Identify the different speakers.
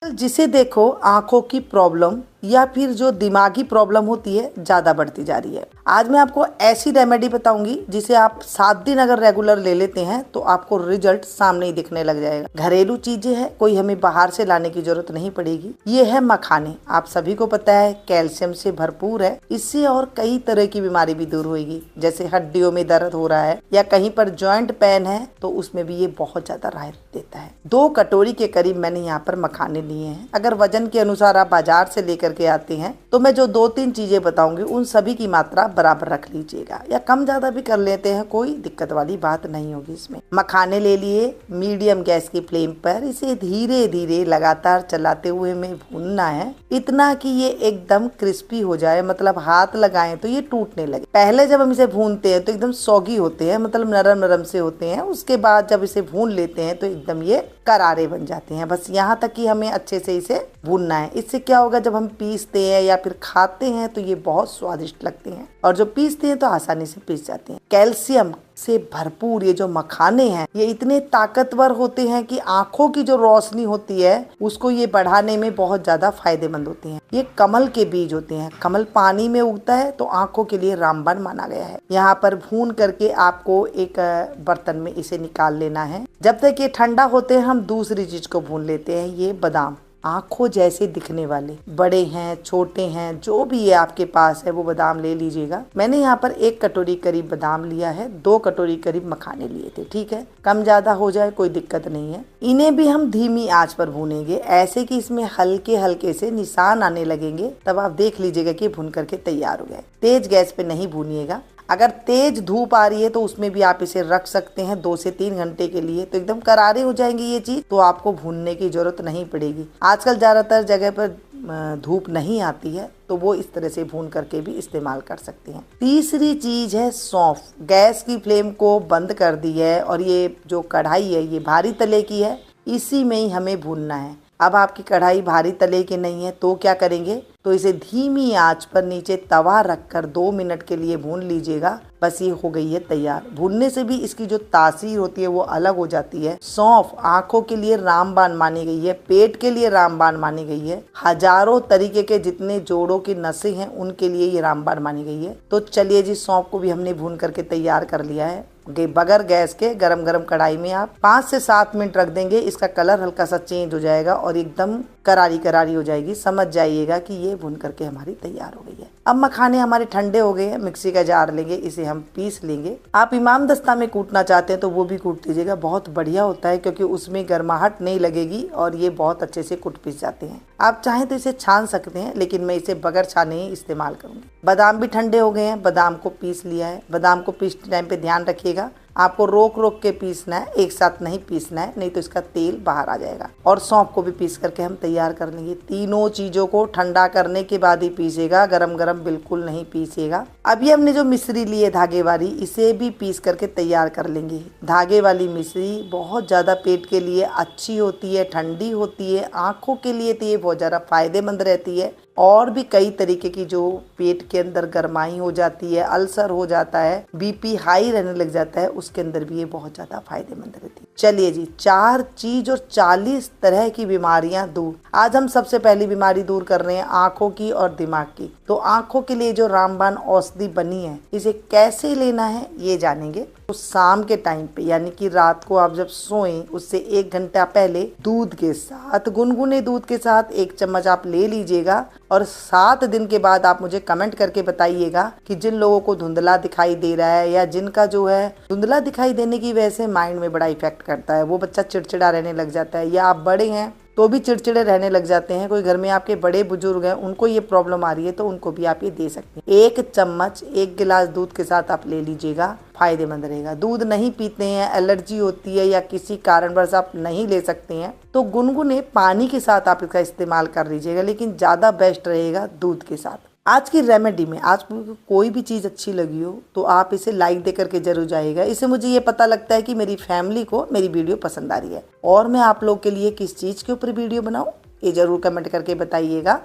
Speaker 1: जिसे देखो आंखों की प्रॉब्लम या फिर जो दिमागी प्रॉब्लम होती है ज़्यादा बढ़ती जा रही है। आज मैं आपको ऐसी रेमेडी बताऊंगी जिसे आप 7 दिन अगर रेगुलर ले लेते हैं तो आपको रिजल्ट सामने ही दिखने लग जाएगा। घरेलू चीजें हैं, कोई हमें बाहर से लाने की जरूरत नहीं पड़ेगी। ये है मखाने। आप सभी को पता है कैल्शियम से भरपूर है। इससे और कई तरह की बीमारी भी दूर होगी, जैसे हड्डियों में दर्द हो रहा है या कहीं पर जॉइंट पेन है तो उसमें भी ये बहुत ज्यादा राहत देता है। 2 कटोरी के करीब मैंने यहाँ पर मखाने लिए हैं। अगर वजन के अनुसार आप बाजार से लेकर के आते हैं तो मैं जो 2-3 चीजें बताऊंगी उन सभी की मात्रा बराबर रख लीजिएगा, या कम ज्यादा भी कर लेते हैं, कोई दिक्कत वाली बात नहीं होगी इसमें। मखाने ले लिए, मीडियम गैस की फ्लेम पर इसे धीरे धीरे लगातार चलाते हुए हमें भूनना है, इतना कि ये एकदम क्रिस्पी हो जाए, मतलब हाथ लगाएं तो ये टूटने लगे। पहले जब हम इसे भूनते हैं तो एकदम सौगी होते हैं, मतलब नरम नरम से होते हैं। उसके बाद जब इसे भून लेते हैं तो एकदम ये करारे बन जाते हैं। बस यहाँ तक कि हमें अच्छे से इसे भूनना है। इससे क्या होगा, जब हम पीसते हैं या फिर खाते हैं तो ये बहुत स्वादिष्ट लगते हैं, और जो पीसते हैं तो आसानी से पीस जाते हैं। कैल्शियम से भरपूर ये जो मखाने हैं ये इतने ताकतवर होते हैं कि आंखों की जो रोशनी होती है उसको ये बढ़ाने में बहुत ज्यादा फायदेमंद होते हैं। ये कमल के बीज होते हैं। कमल पानी में उगता है तो आंखों के लिए रामबाण माना गया है। यहाँ पर भून करके आपको एक बर्तन में इसे निकाल लेना है। जब तक ये ठंडा होते हैं हम दूसरी चीज को भून लेते हैं। ये बादाम, आंखों जैसे दिखने वाले, बड़े हैं छोटे हैं जो भी है आपके पास है वो बादाम ले लीजिएगा। मैंने यहाँ पर 1 कटोरी करीब बादाम लिया है, 2 कटोरी करीब मखाने लिए थे। ठीक है, कम ज्यादा हो जाए कोई दिक्कत नहीं है। इन्हें भी हम धीमी आंच पर भूनेंगे, ऐसे कि इसमें हल्के हल्के से निशान आने लगेंगे, तब आप देख लीजिएगा कि भून करके तैयार हो गए। तेज गैस पे नहीं भूनिएगा। अगर तेज धूप आ रही है तो उसमें भी आप इसे रख सकते हैं 2 से 3 घंटे के लिए, तो एकदम करारे हो जाएंगे ये चीज, तो आपको भूनने की जरूरत नहीं पड़ेगी। आजकल ज्यादातर जगह पर धूप नहीं आती है तो वो इस तरह से भून करके भी इस्तेमाल कर सकते हैं। तीसरी चीज है सौंफ। गैस की फ्लेम को बंद कर दी है और ये जो कढ़ाई है ये भारी तले की है, इसी में ही हमें भूनना है। अब आपकी कढ़ाई भारी तले की नहीं है तो क्या करेंगे, तो इसे धीमी आंच पर नीचे तवा रखकर 2 मिनट के लिए भून लीजिएगा। बस ये हो गई है तैयार। भूनने से भी इसकी जो तासीर होती है वो अलग हो जाती है। सौंफ आंखों के लिए रामबाण मानी गई है, पेट के लिए रामबाण मानी गई है, हजारों तरीके के जितने जोड़ों की नसें हैं उनके लिए ये रामबाण मानी गई है। तो चलिए जी, सौंफ को भी हमने भून करके तैयार कर लिया है। बगैर गैस के गरम गरम कढ़ाई में आप 5 से 7 मिनट रख देंगे, इसका कलर हल्का सा चेंज हो जाएगा और एकदम करारी करारी हो जाएगी। समझ जाइएगा कि ये भून करके हमारी तैयार हो गई है। अब मखाने हमारे ठंडे हो गए हैं, मिक्सी का जार लेंगे, इसे हम पीस लेंगे। आप इमाम दस्ता में कूटना चाहते हैं तो वो भी कूट लीजिएगा, बहुत बढ़िया होता है क्योंकि उसमें गर्माहट नहीं लगेगी और ये बहुत अच्छे से कूट पीस जाते हैं। आप चाहें तो इसे छान सकते हैं, लेकिन मैं इसे बगैर छाने ही इस्तेमाल करूंगी। बादाम भी ठंडे हो गए हैं, बादाम को पीस लिया है। बादाम को पीसते टाइम पे ध्यान रखिएगा, आपको रोक रोक के पीसना है, एक साथ नहीं पीसना है, नहीं तो इसका तेल बाहर आ जाएगा। और सौंफ को भी पीस करके हम तैयार कर लेंगे। तीनों चीजों को ठंडा करने के बाद ही पीसेगा, गरम गरम बिल्कुल नहीं पीसेगा। अभी हमने जो मिश्री ली है धागे वाली, इसे भी पीस करके तैयार कर लेंगे। धागे वाली मिश्री बहुत ज्यादा पेट के लिए अच्छी होती है, ठंडी होती है, आंखों के लिए तो ये बहुत ज्यादा फायदेमंद रहती है। और भी कई तरीके की जो पेट के अंदर गर्माई हो जाती है, अल्सर हो जाता है, बीपी हाई रहने लग जाता है, उसके अंदर भी ये बहुत ज्यादा फायदेमंद रहती है। चलिए जी, 4 चीज और 40 तरह की बीमारियां दूर। आज हम सबसे पहली बीमारी दूर कर रहे हैं आंखों की और दिमाग की। तो आंखों के लिए जो रामबाण औषधि बनी है, इसे कैसे लेना है ये जानेंगे। तो शाम के टाइम पे, यानी कि रात को आप जब सोएं उससे 1 घंटा पहले दूध के साथ, गुनगुने दूध के साथ 1 चम्मच आप ले लीजिएगा। और 7 दिन के बाद आप मुझे कमेंट करके बताइएगा कि जिन लोगों को धुंधला दिखाई दे रहा है या जिनका जो है धुंधला दिखाई देने की वजह से माइंड में बड़ा इफेक्ट करता है, वो बच्चा चिड़चिड़ा रहने लग जाता है, या आप बड़े हैं तो भी चिड़चिड़े रहने लग जाते हैं, कोई घर में आपके बड़े बुजुर्ग हैं उनको ये प्रॉब्लम आ रही है, तो उनको भी आप ये दे सकते हैं। 1 चम्मच 1 गिलास दूध के साथ आप ले लीजिएगा, फायदेमंद रहेगा। दूध नहीं पीते हैं, एलर्जी होती है या किसी कारणवश आप नहीं ले सकते हैं, तो गुनगुने पानी के साथ आप इसका इस्तेमाल कर लीजिएगा, लेकिन ज्यादा बेस्ट रहेगा दूध के साथ। आज की रेमेडी में आज कोई भी चीज़ अच्छी लगी हो तो आप इसे लाइक दे करके जरूर जाइएगा। इससे मुझे ये पता लगता है कि मेरी फैमिली को मेरी वीडियो पसंद आ रही है। और मैं आप लोग के लिए किस चीज़ के ऊपर वीडियो बनाऊं ये जरूर कमेंट करके बताइएगा।